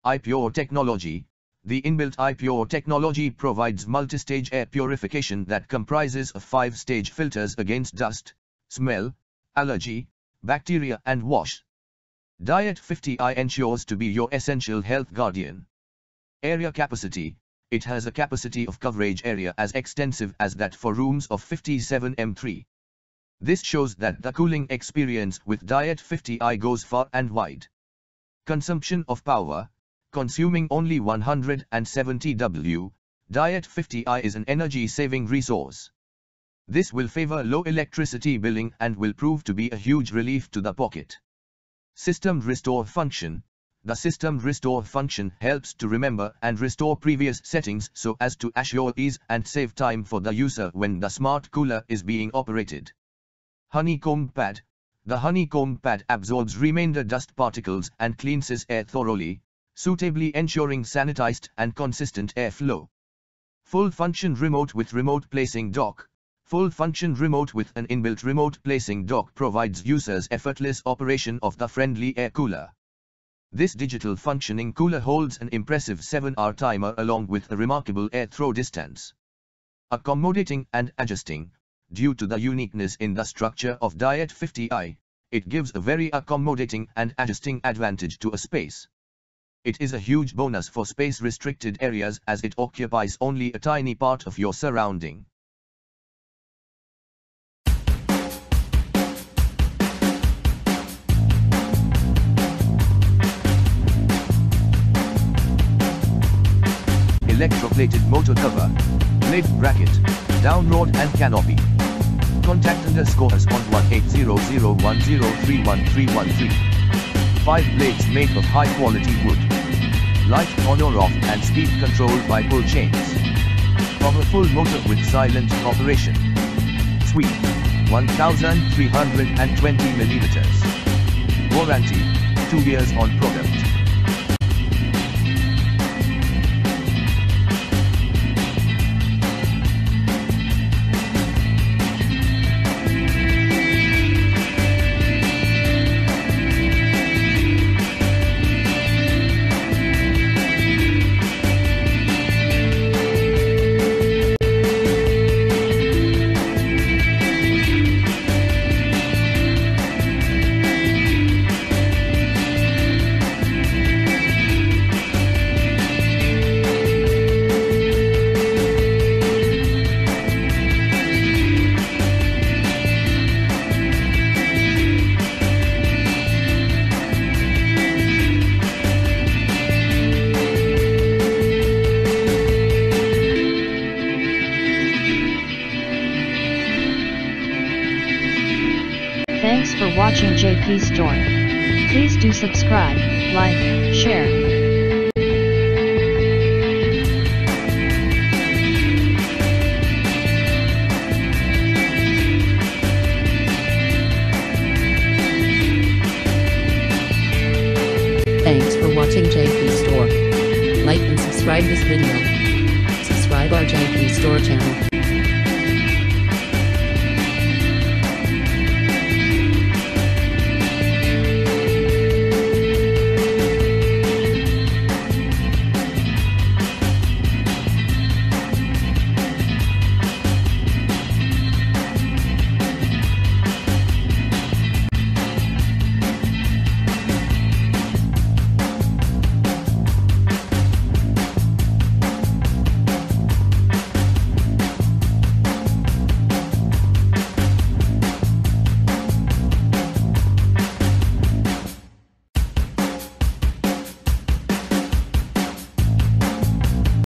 iPure technology. The inbuilt iPure technology provides multistage air purification that comprises of 5-stage filters against dust, smell, allergy, bacteria and wash. Diet 50i ensures to be your essential health guardian. Area capacity. It has a capacity of coverage area as extensive as that for rooms of 57m3. This shows that the cooling experience with Diet 50i goes far and wide. Consumption of power. Consuming only 170 W, Diet 50i is an energy-saving resource. This will favor low electricity billing and will prove to be a huge relief to the pocket. System Restore Function. The System Restore function helps to remember and restore previous settings so as to assure ease and save time for the user when the smart cooler is being operated. Honeycomb Pad. The honeycomb pad absorbs remainder dust particles and cleanses air thoroughly, suitably ensuring sanitized and consistent airflow. Full function remote with remote placing dock. Full function remote with an inbuilt remote placing dock provides users effortless operation of the friendly air cooler. This digital functioning cooler holds an impressive 7-hour timer along with a remarkable air throw distance. Accommodating and adjusting. Due to the uniqueness in the structure of Diet 50i, it gives a very accommodating and adjusting advantage to a space. It is a huge bonus for space-restricted areas as it occupies only a tiny part of your surrounding. Electroplated motor cover, blade bracket, down rod and canopy. Contact us on 180010311313. 5 blades made of high quality wood. Light on or off and speed controlled by pull chains. Powerful motor with silent operation. Sweep, 1320 mm. Warranty, 2 years on product. Thanks for watching JP Store. Please do subscribe, like, share. Thanks for watching JP Store. Like and subscribe this video. Subscribe our JP Store channel.